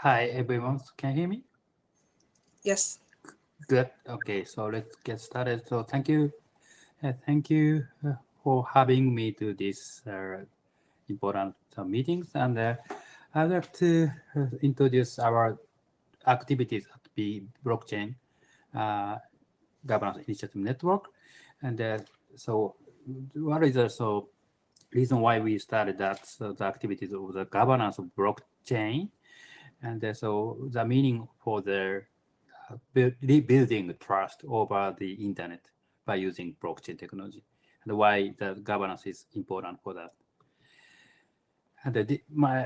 Hi, everyone. Can you hear me? Yes. Good. Okay, so let's get started. So thank you for having me to this important meetings. And I'd like to introduce our activities at the blockchain uh, governance initiative network. And so, what is the reason why we started that? So the activities of the governance of blockchain, and so the meaning for the rebuilding trust over the internet by using blockchain technology, and why the governance is important for that. And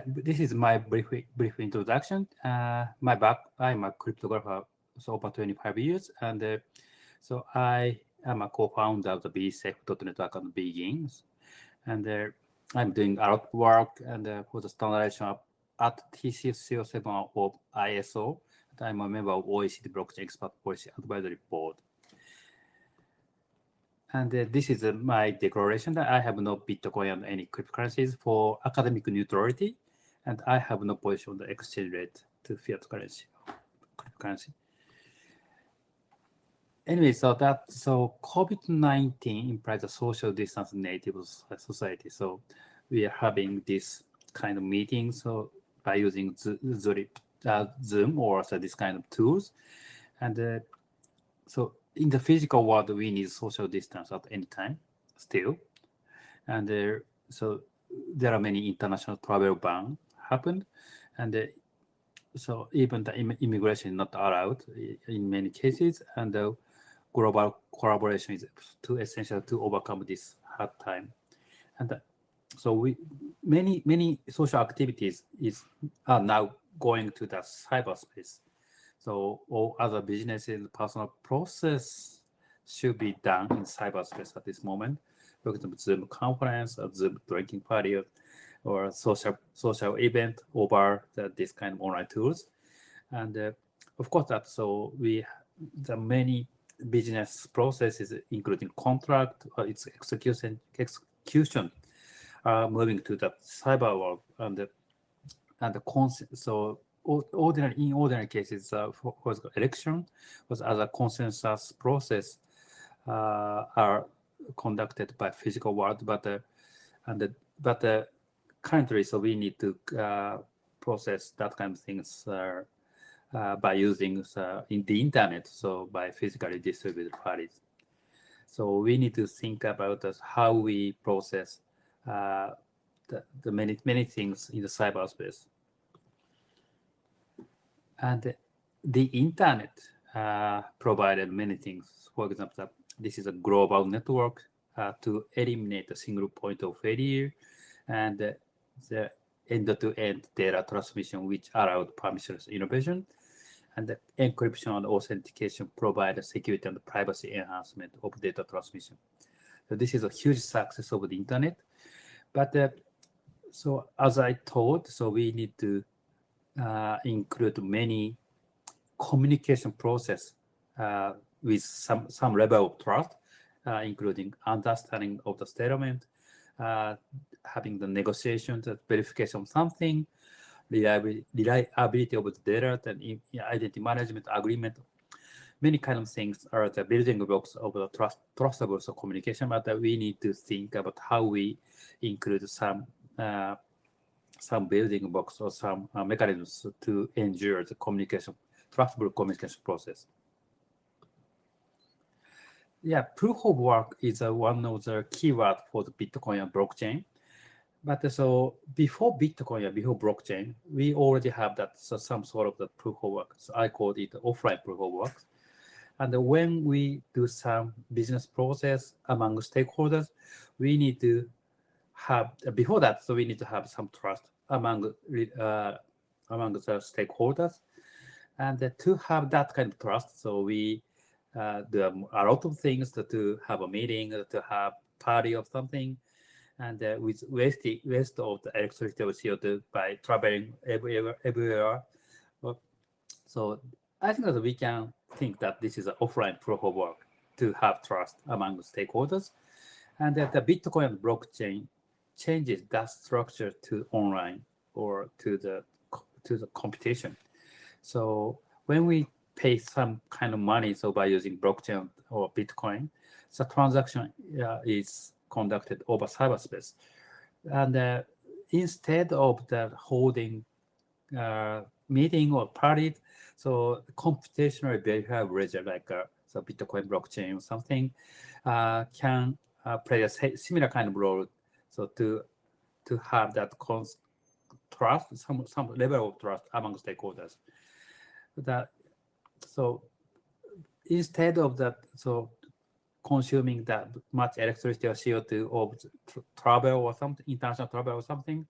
this is my brief introduction. I'm a cryptographer so over 25 years, and so I am a co-founder of the bsec.network and BGIN, and I'm doing a lot of work and for the standardization at TC07 of ISO. I'm a member of OECD Blockchain Expert Policy Advisory Board. And this is my declaration that I have no Bitcoin and any cryptocurrencies for academic neutrality, and I have no position on the exchange rate to fiat currency, cryptocurrency. Anyway, so COVID-19 implies a social distance native society. So we are having this kind of meeting so by using Zoom or so this kind of tools. And so in the physical world, we need social distance at any time still. And so there are many international travel ban happened. And so even the immigration is not allowed in many cases. And global collaboration is too essential to overcome this hard time. And so many social activities are now going to the cyberspace. So all other businesses, personal process should be done in cyberspace at this moment. For example, Zoom conference or Zoom drinking party or social event over this kind of online tools. And of course, the many business processes, including contract, its execution, are moving to the cyber world, and so in ordinary cases, for the election was as a consensus process are conducted by physical world, and but currently, so we need to process that kind of things by using in the internet, so by physically distributed files. So we need to think about how we process the many things in the cyberspace. And the internet provided many things. For example, this is a global network to eliminate a single point of failure, and the end-to-end data transmission, which allowed permissionless innovation, and the encryption and authentication provide a security and privacy enhancement of data transmission. So this is a huge success of the internet. But so as I told, so we need to include many communication process with some level of trust, including understanding of the statement, having the negotiations, the verification of something, reliability of the data, and identity management agreement. Many kind of things are the building blocks of the trustable communication, but we need to think about how we include some building blocks or some mechanisms to ensure the trustable communication process. Yeah, proof of work is one of the keywords for the Bitcoin and blockchain. But so before Bitcoin and before blockchain, we already have that some sort of the proof of work. So I call it offline proof of work. And when we do some business process among stakeholders, we need to have before that. So we need to have some trust among the stakeholders, and to have that kind of trust. So we do a lot of things to have a meeting, to have party of something, and with waste of the electricity or CO2 by traveling everywhere. So I think that we can think that this is an offline proof of work to have trust among the stakeholders, and that the Bitcoin and blockchain changes that structure to online or to the to the computation. So when we pay some kind of money, so by using blockchain or Bitcoin, the transaction is conducted over cyberspace. And instead of the holding meeting or party, so computational behavioral ledger like the Bitcoin blockchain or something can play a similar kind of role. So to have that trust, some level of trust among stakeholders. So instead of that, so consuming that much electricity or CO2 or travel or something, international travel or something,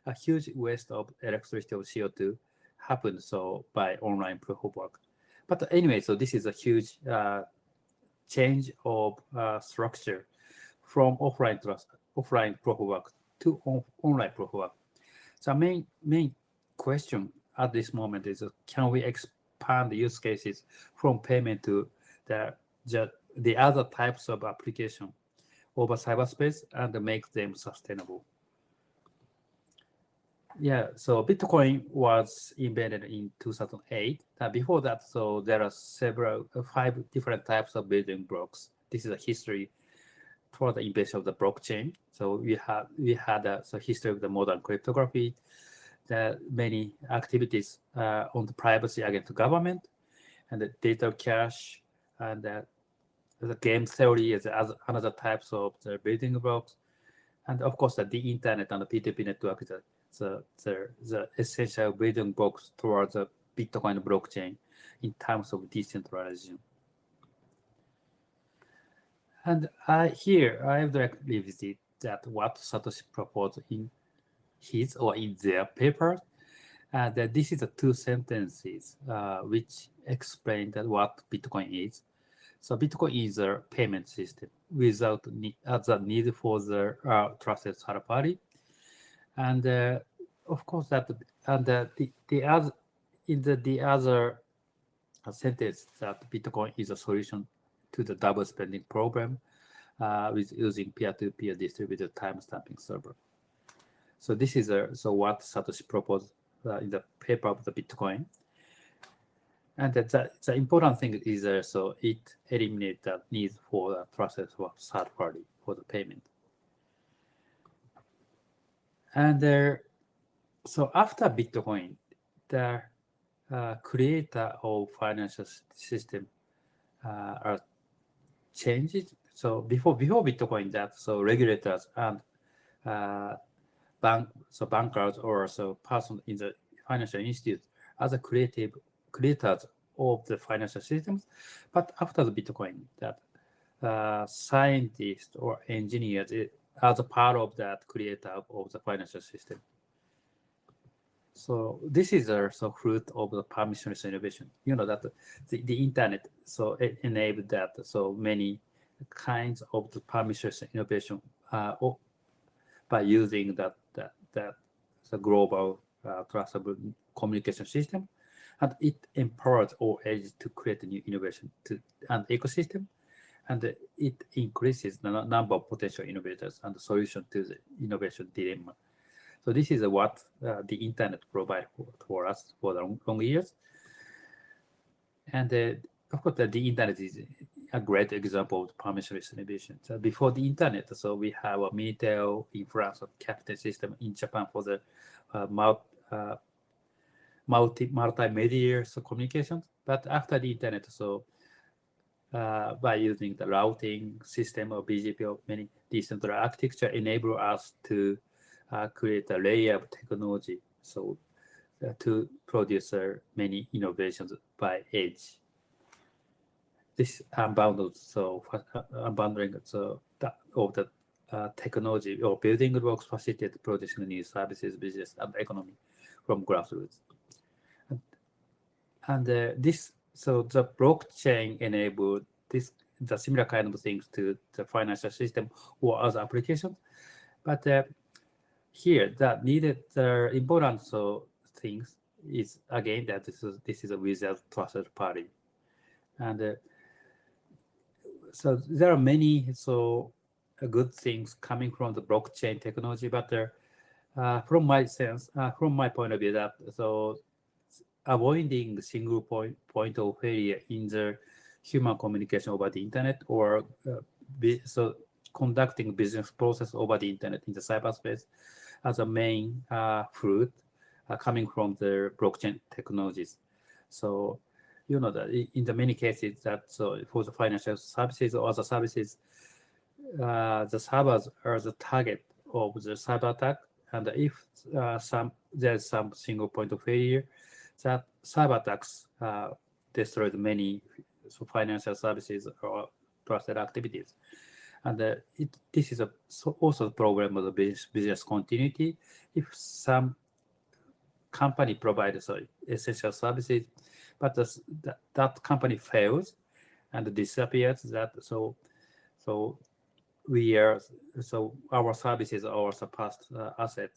a huge waste of electricity or CO2 happened so by online proof of work. But anyway, so this is a huge change of structure from offline proof of work to online proof of work. So main question at this moment is, can we expand the use cases from payment to the other types of application over cyberspace and make them sustainable? Yeah, so Bitcoin was invented in 2008. Before that, so there are 5 different types of building blocks. This is a history for the invention of the blockchain. So we had a history of the modern cryptography, the many activities on the privacy against the government, and the data cache, and the game theory is another types of the building blocks, and of course the internet and the P2P network is the essential building blocks towards the Bitcoin blockchain in terms of decentralization. And here I would like to revisit that what Satoshi proposed in his or in their paper. That this is the 2 sentences which explain that what Bitcoin is. So Bitcoin is a payment system without the need for the trusted third party. And of course that the other sentence that Bitcoin is a solution to the double spending problem with using peer-to-peer distributed timestamping server. So this is what Satoshi proposed in the paper of the Bitcoin. And the important thing is so it eliminates the need for the process of third party for the payment. And so after Bitcoin, the creator of financial system are changed. So before Bitcoin, regulators and bankers or person in the financial institute are the creators of the financial systems. But after the Bitcoin, that scientists or engineers are the part of that creator of the financial system. So this is also fruit of the permissionless innovation. You know that the internet it enabled that many kinds of the permissionless innovation by using the global trustable communication system, and it empowers all ages to create a new innovation and ecosystem, and it increases the number of potential innovators and the solution to the innovation dilemma. So this is what the internet provides for us for the long years. And of course, the internet is a great example of permissionless innovation. So before the internet, we have a military influence of captain system in Japan for the multimedia communications. But after the internet, by using the routing system of BGP of many decentralized architecture, enable us to create a layer of technology to produce many innovations by edge. This unbundled unbundling of the technology or building blocks facilitate producing new services, business, and economy from grassroots. And the blockchain enabled the similar kind of things to the financial system or other applications. But here, that needed important things is again that this is a without trusted party, and so there are many good things coming from the blockchain technology, but from my sense, from my point of view, that so avoiding single point of failure in the human communication over the internet, or so conducting business process over the internet in the cyberspace as a main fruit coming from the blockchain technologies. So you know that in the many cases that so for the financial services or other services, the servers are the target of the cyber attack, and if there's some single point of failure, that cyber attacks destroyed many financial services or trusted activities. And this is also the problem of the business continuity. If some company provides essential services, but that company fails and disappears, our services are also past asset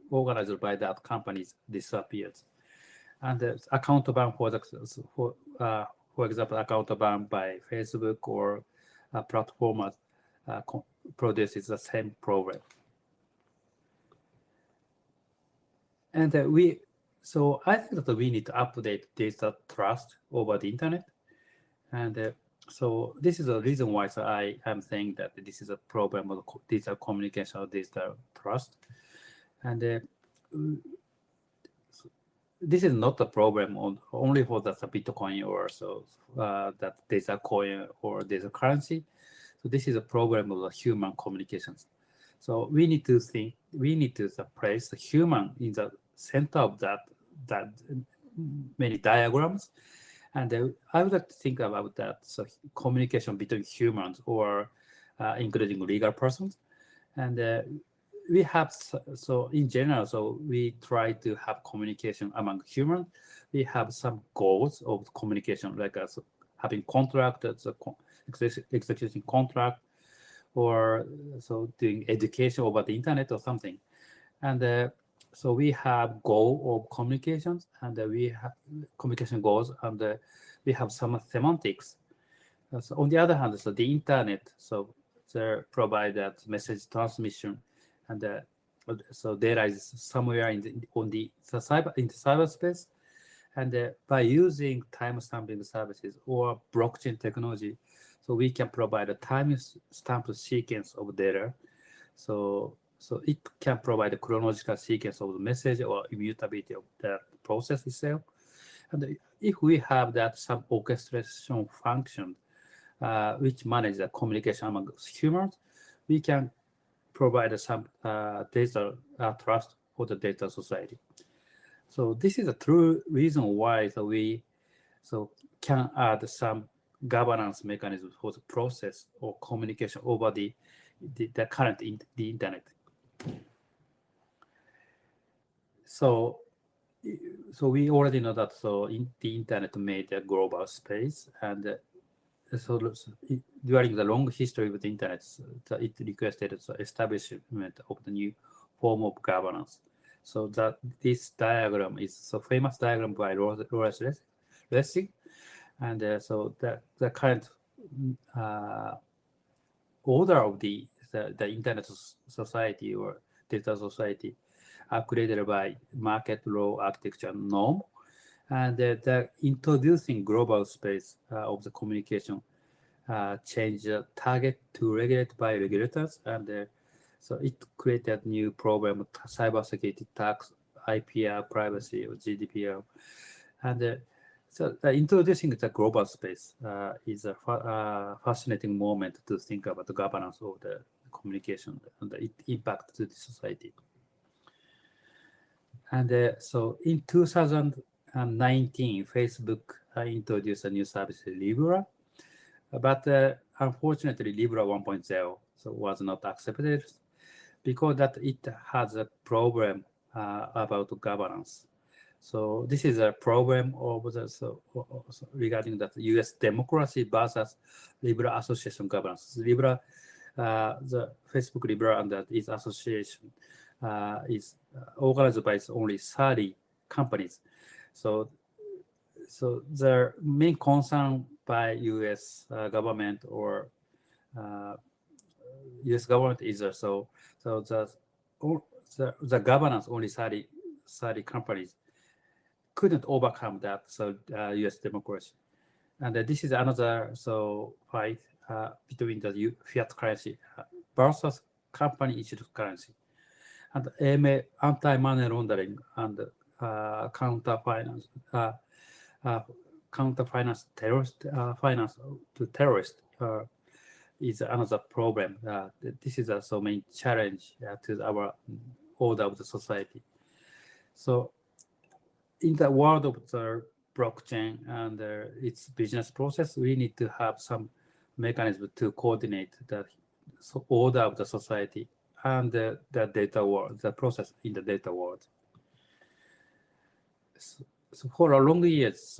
organized by that company disappears. And account ban for example, account ban by Facebook or platform produces the same problem. And I think that we need to update data trust over the internet. And so this is the reason why I am saying that this is a problem of digital communication or digital trust. And this is not a problem only for the Bitcoin or that data coin or data currency. So this is a problem of the human communications. So we need to place the human in the center of that many diagrams. And I would like to think about that. So communication between humans or including legal persons. And we have, so in general, so we try to have communication among humans. We have some goals of communication, like having contract, executing contract, or so doing education over the internet or something. And so we have goal of communications, and we have communication goals, and we have some semantics. So on the other hand, so the internet, so they provide that message transmission, and so data is somewhere in the cyberspace, and by using timestamping services or blockchain technology, so we can provide a time-stamped sequence of data. So it can provide a chronological sequence of the message or immutability of the process itself. And if we have that some orchestration function which manages the communication among humans, we can provide some data trust for the data society. So this is a true reason why we can add some governance mechanism for the process or communication over the current the internet. So we already know that the internet made a global space, and during the long history of the internet, it requested the establishment of the new form of governance. So that this diagram is a famous diagram by Roselyne, and so the current order of the internet society or data society are created by market law architecture norm, and the introducing global space of the communication change the target to regulate by regulators, and so it created new problem of cybersecurity tax, IPR, privacy, or GDPR, and so introducing the global space is a fascinating moment to think about the governance of the communication and the impact to the society. And so in 2019, Facebook introduced a new service, Libra, but unfortunately, Libra 1.0 was not accepted because that it has a problem about governance. So this is a problem of regarding that U.S. democracy versus Libra association governance. Libra, the Facebook Libra and that its association is organized by only 30 companies. So the main concern by U.S. government or U.S. government is the the governance only 30 companies couldn't overcome that. So U.S. democracy, and this is another fight between the fiat currency versus company issued currency, and anti-money laundering and counter finance terrorist finance to terrorists is another problem. This is a main challenge to our order of the society. So in the world of the blockchain and its business process, we need to have some mechanism to coordinate the order of the society and the data world, the process in the data world. So for a long years,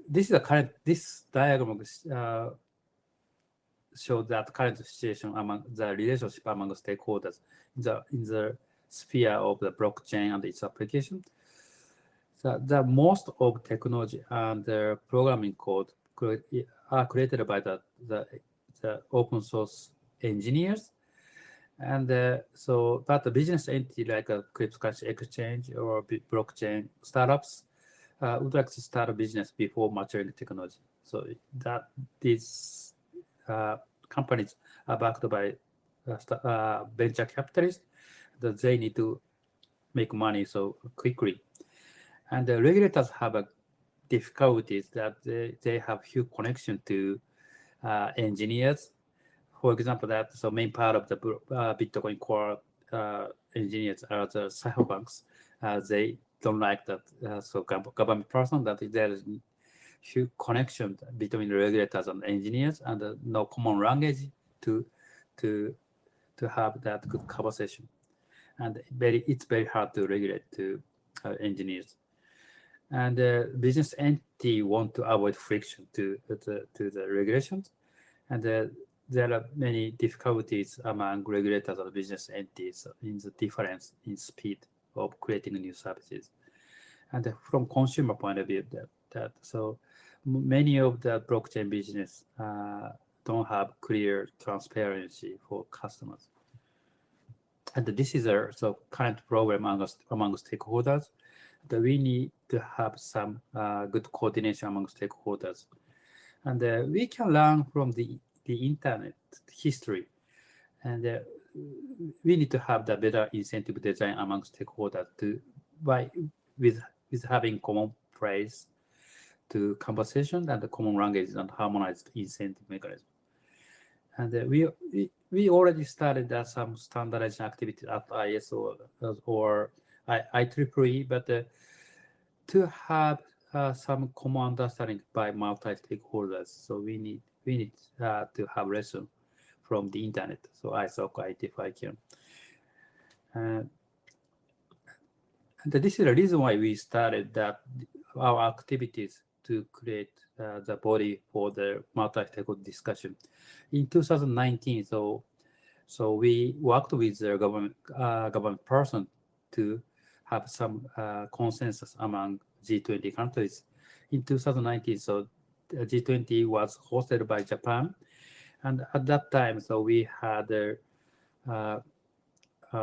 this is this diagram shows that current situation among the relationship among the stakeholders in the sphere of the blockchain and its application. The most of technology and the programming code are created by the open source engineers, and but the business entity like a cryptocurrency exchange or blockchain startups would like to start a business before maturing technology. So that these companies are backed by venture capitalists, that they need to make money so quickly. And the regulators have difficulties that they have huge connection to engineers. For example, that main part of the Bitcoin core engineers are the cypherpunks. They don't like that. Government person that there is huge connection between the regulators and engineers, and no common language to have that good conversation. And it's very hard to regulate to engineers. And business entity want to avoid friction to the regulations, and there are many difficulties among regulators and business entities in the difference in speed of creating new services. And from consumer point of view, so many of the blockchain business don't have clear transparency for customers. And this is a current problem among stakeholders, that we need to have some good coordination among stakeholders. And we can learn from the internet history, and we need to have the better incentive design among stakeholders with having common phrase to conversation and the common language and harmonized incentive mechanism. And we already started some standardization activity at ISO or IEEE, but to have some common understanding by multi-stakeholders, so we need to have lesson from the internet. So ISO, IEEE, can. And this is the reason why we started our activities to create the body for the multi-stakeholder discussion in 2019. So we worked with the government person to have some consensus among G20 countries in 2019. So G20 was hosted by Japan, and at that time, so we had a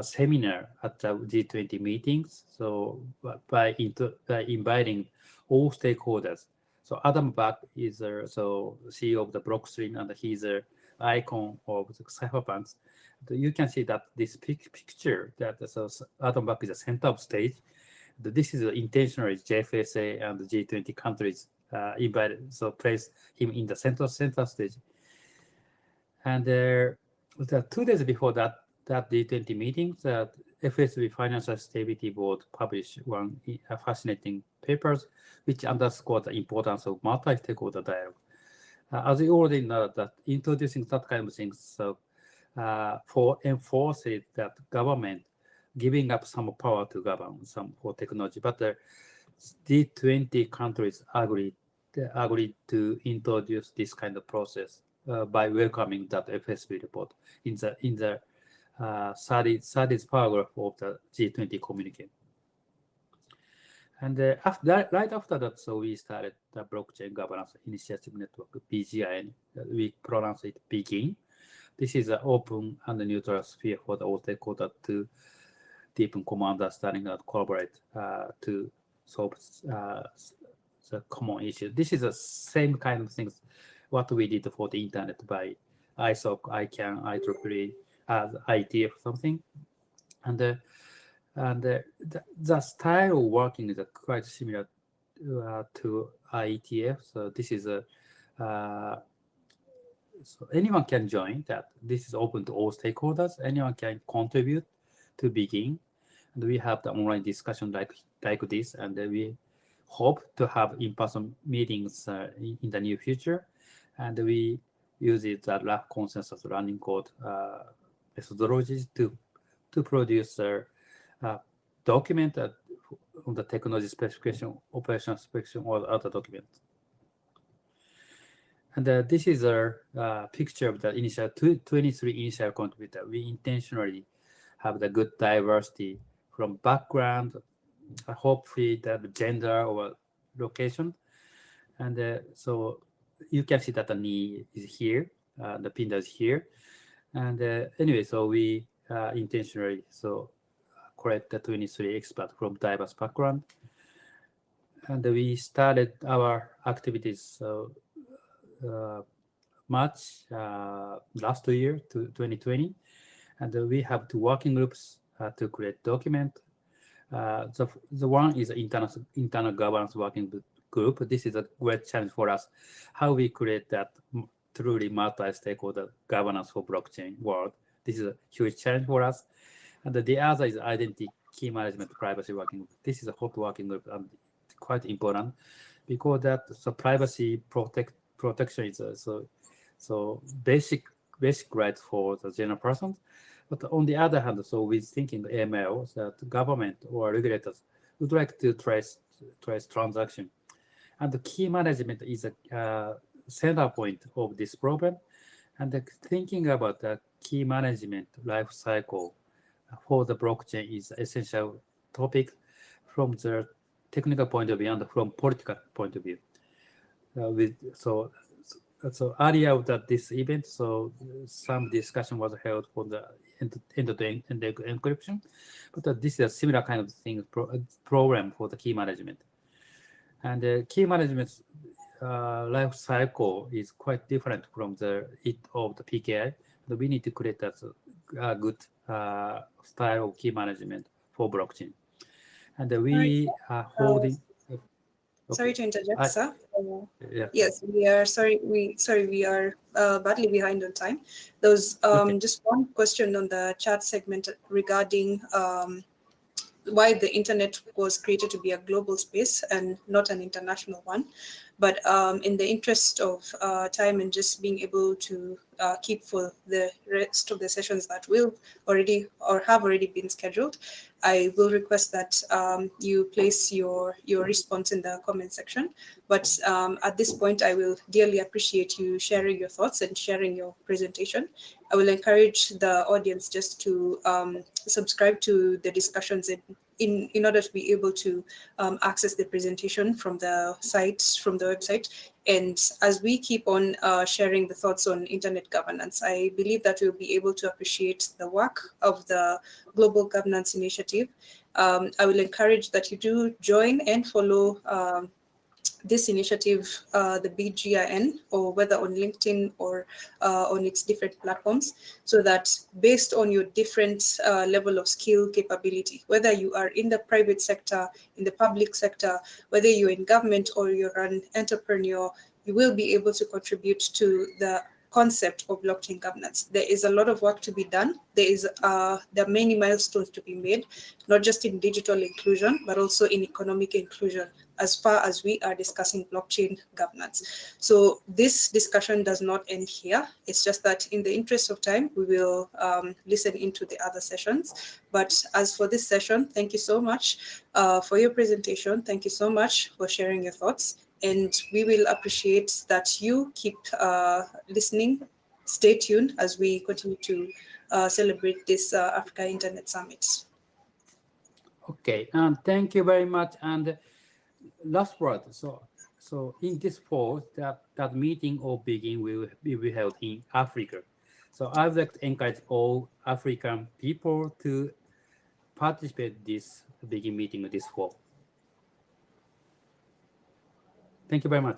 seminar at the G20 meetings. So by inviting all stakeholders. So Adam Back is CEO of the Roselyne, and he's an icon of the cypherpunks. You can see that this picture that Adam Back is the center of stage. This is intentionally JFSA and the G20 countries invited, so place him in the center stage. And 2 days before that G20 meeting, the FSB Financial Stability Board published one fascinating papers which underscore the importance of multi-stakeholder dialogue. As you already know, that introducing that kind of things, so for enforcing that government giving up some power to govern some for technology, but the G20 countries agreed to introduce this kind of process by welcoming that FSB report in the 30th paragraph of the G20 communique. And right after that, so we started the Blockchain Governance Initiative Network, BGIN. We pronounce it BGIN. This is an open and neutral sphere for the all stakeholders deepen common understanding and collaborate to solve the common issue. This is the same kind of things what we did for the internet by ISOC, ICANN, IEEE, IETF something, and the style of working is quite similar to IETF. So this is a so anyone can join that. This is open to all stakeholders. Anyone can contribute to BGIN, and we have the online discussion like this, and we hope to have in-person meetings in the near future, and we use it that rough consensus running code methodologies to produce a document on the technology specification, operational specification, or other documents. And this is a picture of the initial 23 initial contributor. We intentionally have the good diversity from background, hopefully the gender or location. And so you can see that the knee is here, the pin is here. And anyway, so we intentionally collect the 23 experts from diverse background. And we started our activities March last year to 2020, and we have 2 working groups to create document. The one is internal governance working group. This is a great challenge for us, how we create that truly multi-stakeholder governance for blockchain world. This is a huge challenge for us. And the other is identity key management privacy working group. This is a hot working group and quite important because that privacy protection is so basic right for the general person. But on the other hand, so with thinking AML, that government or regulators would like to trace transaction, and the key management is a center point of this problem. And thinking about the key management life cycle for the blockchain is essential topic from the technical point of view and from political point of view. So earlier of this event, so some discussion was held for the end-to-end encryption, but this is a similar kind of thing program for the key management. And the key management life cycle is quite different from the PKI. We need to create a good style of key management for blockchain. And we are holding. Sorry to interject, sir. Yeah. Yes, we are sorry. We are badly behind on time. There was just one question on the chat segment regarding why the internet was created to be a global space and not an international one. But in the interest of time and just being able to keep for the rest of the sessions that will already or have already been scheduled, I will request that you place your response in the comment section. But at this point, I will dearly appreciate you sharing your thoughts and sharing your presentation. I will encourage the audience just to subscribe to the discussions in order to be able to access the presentation from the website. And as we keep on sharing the thoughts on internet governance, I believe that we'll be able to appreciate the work of the Global Governance Initiative. I will encourage that you do join and follow this initiative, the BGIN, or whether on LinkedIn or on its different platforms, so that based on your different level of skill capability, whether you are in the private sector, in the public sector, whether you're in government or you're an entrepreneur, you will be able to contribute to the concept of blockchain governance. There is a lot of work to be done. There are many milestones to be made, not just in digital inclusion, but also in economic inclusion, as far as we are discussing blockchain governance. So this discussion does not end here. It's just that in the interest of time, we will listen into the other sessions. But as for this session, thank you so much for your presentation. Thank you so much for sharing your thoughts. And we will appreciate that you keep listening. Stay tuned as we continue to celebrate this Africa Internet Summit. Okay, thank you very much. And last word. So in this fall, that meeting of BGIN will be held in Africa. So I would like to encourage all African people to participate this BGIN meeting this fall. Thank you very much.